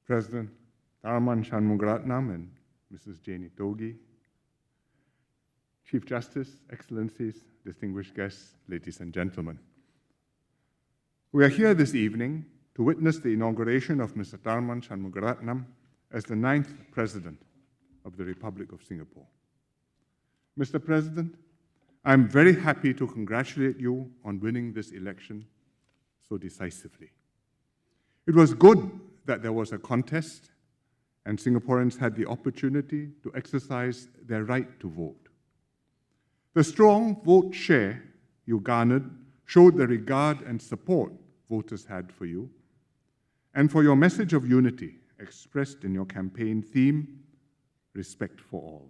President Tharman Shanmugaratnam and Mrs. Janie Togi, Chief Justice, Excellencies, distinguished guests, ladies and gentlemen. We are here this evening to witness the inauguration of Mr. Tharman Shanmugaratnam as the 9th President of the Republic of Singapore. Mr. President, I am very happy to congratulate you on winning this election so decisively. It was good that there was a contest and Singaporeans had the opportunity to exercise their right to vote. The strong vote share you garnered showed the regard and support voters had for you and for your message of unity expressed in your campaign theme, Respect for All.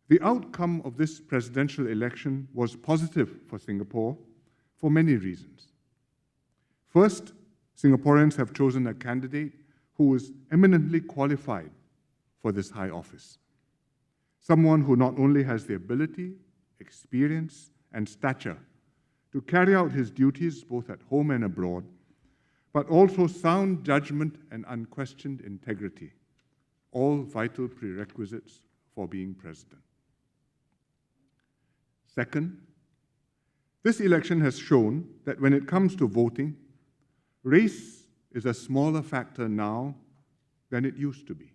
The outcome of this presidential election was positive for Singapore for many reasons. First, Singaporeans have chosen a candidate who is eminently qualified for this high office. Someone who not only has the ability, experience, and stature to carry out his duties both at home and abroad, but also sound judgment and unquestioned integrity, all vital prerequisites for being president. Second, this election has shown that when it comes to voting, race is a smaller factor now than it used to be.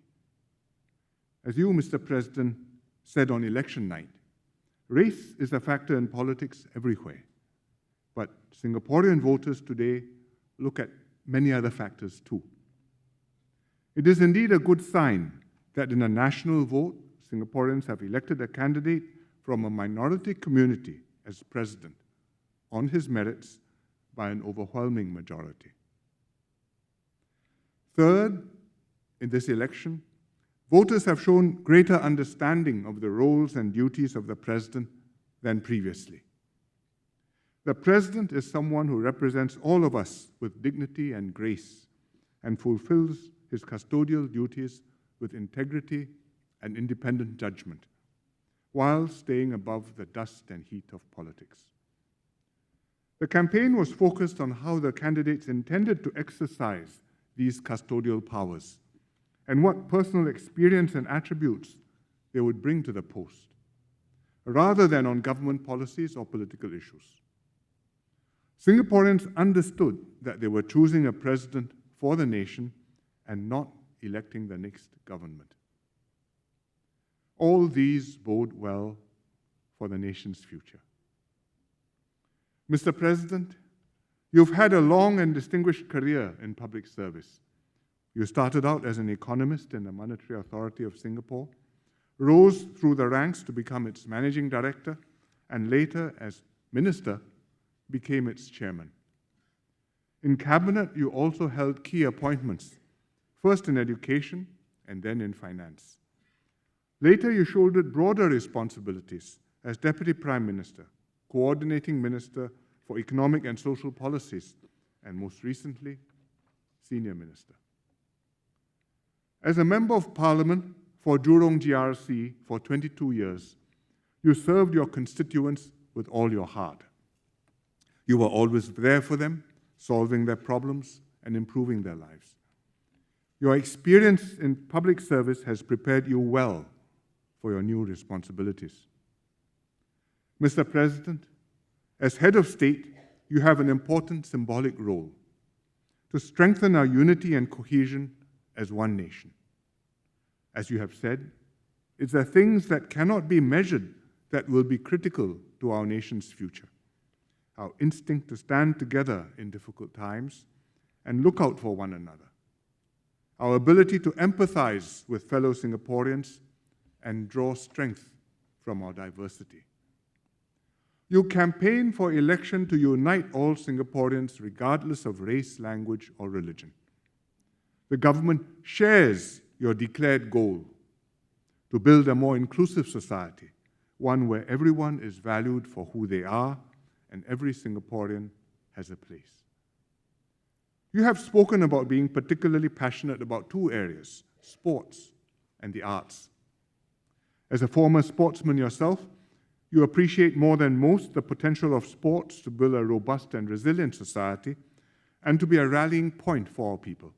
As you, Mr. President, said on election night, race is a factor in politics everywhere. But Singaporean voters today look at many other factors too. It is indeed a good sign that in a national vote, Singaporeans have elected a candidate from a minority community as president on his merits by an overwhelming majority. Third, in this election, voters have shown greater understanding of the roles and duties of the president than previously. The president is someone who represents all of us with dignity and grace and fulfills his custodial duties with integrity and independent judgment, while staying above the dust and heat of politics. The campaign was focused on how the candidates intended to exercise these custodial powers and what personal experience and attributes they would bring to the post, rather than on government policies or political issues. Singaporeans understood that they were choosing a president for the nation and not electing the next government. All these bode well for the nation's future. Mr. President, you've had a long and distinguished career in public service. You started out as an economist in the Monetary Authority of Singapore, rose through the ranks to become its managing director, and later, as minister, became its chairman. In cabinet, you also held key appointments, first in education and then in finance. Later, you shouldered broader responsibilities as Deputy Prime Minister, Coordinating Minister for Economic and Social Policies, and most recently, Senior Minister. As a Member of Parliament for Jurong GRC for 22 years, you served your constituents with all your heart. You were always there for them, solving their problems and improving their lives. Your experience in public service has prepared you well for your new responsibilities. Mr. President, as head of state, you have an important symbolic role to strengthen our unity and cohesion as one nation. As you have said, it's the things that cannot be measured that will be critical to our nation's future. Our instinct to stand together in difficult times and look out for one another. Our ability to empathize with fellow Singaporeans and draw strength from our diversity. You campaign for election to unite all Singaporeans regardless of race, language, or religion. The government shares your declared goal to build a more inclusive society, one where everyone is valued for who they are and every Singaporean has a place. You have spoken about being particularly passionate about two areas, sports and the arts. As a former sportsman yourself, you appreciate more than most the potential of sports to build a robust and resilient society and to be a rallying point for our people.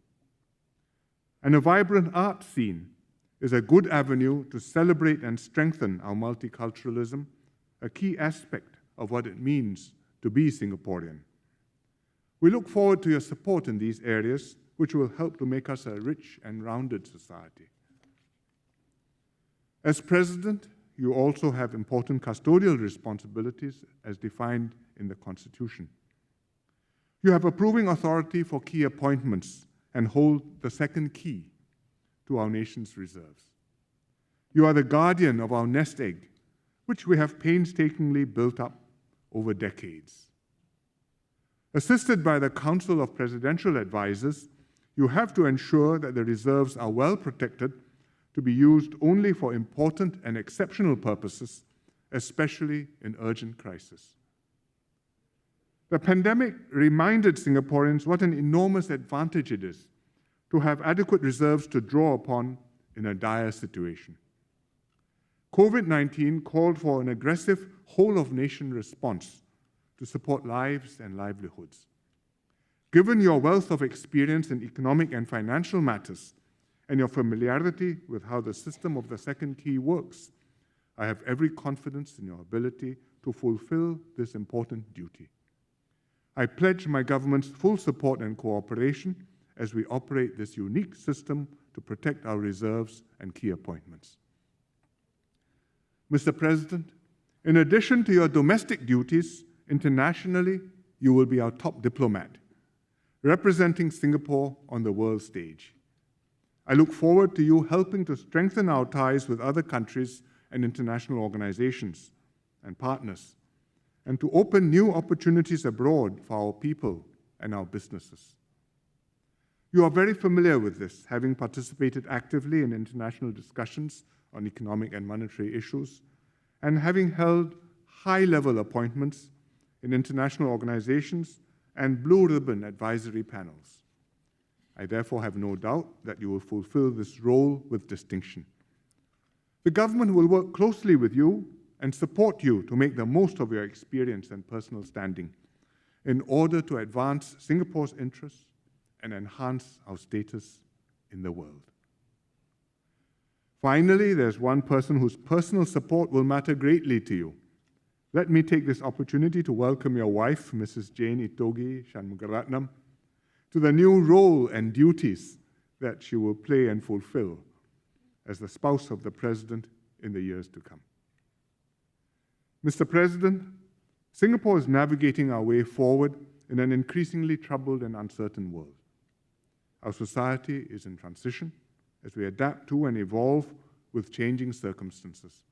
And a vibrant art scene is a good avenue to celebrate and strengthen our multiculturalism, a key aspect of what it means to be Singaporean. We look forward to your support in these areas, which will help to make us a rich and rounded society. As President, you also have important custodial responsibilities as defined in the Constitution. You have approving authority for key appointments and hold the second key to our nation's reserves. You are the guardian of our nest egg, which we have painstakingly built up over decades. Assisted by the Council of Presidential Advisors, you have to ensure that the reserves are well protected to be used only for important and exceptional purposes, especially in urgent crisis. The pandemic reminded Singaporeans what an enormous advantage it is to have adequate reserves to draw upon in a dire situation. COVID-19 called for an aggressive whole-of-nation response to support lives and livelihoods. Given your wealth of experience in economic and financial matters and your familiarity with how the system of the second key works, I have every confidence in your ability to fulfill this important duty. I pledge my government's full support and cooperation as we operate this unique system to protect our reserves and key appointments. Mr. President, in addition to your domestic duties, internationally, you will be our top diplomat, representing Singapore on the world stage. I look forward to you helping to strengthen our ties with other countries and international organizations and partners, and to open new opportunities abroad for our people and our businesses. You are very familiar with this, having participated actively in international discussions on economic and monetary issues, and having held high-level appointments in international organizations and blue ribbon advisory panels. I therefore have no doubt that you will fulfill this role with distinction. The government will work closely with you and support you to make the most of your experience and personal standing in order to advance Singapore's interests and enhance our status in the world. Finally, there's one person whose personal support will matter greatly to you. Let me take this opportunity to welcome your wife, Mrs. Jane Itogi Shanmugaratnam, to the new role and duties that she will play and fulfill as the spouse of the President in the years to come. Mr. President, Singapore is navigating our way forward in an increasingly troubled and uncertain world. Our society is in transition as we adapt to and evolve with changing circumstances.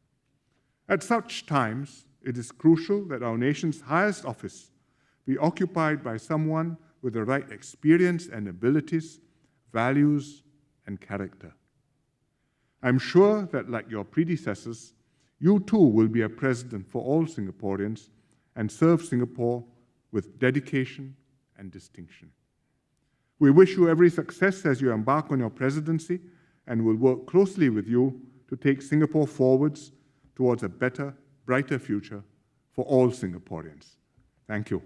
At such times, it is crucial that our nation's highest office be occupied by someone with the right experience and abilities, values, and character. I'm sure that, like your predecessors, you too will be a president for all Singaporeans and serve Singapore with dedication and distinction. We wish you every success as you embark on your presidency and will work closely with you to take Singapore forwards towards a better, brighter future for all Singaporeans. Thank you.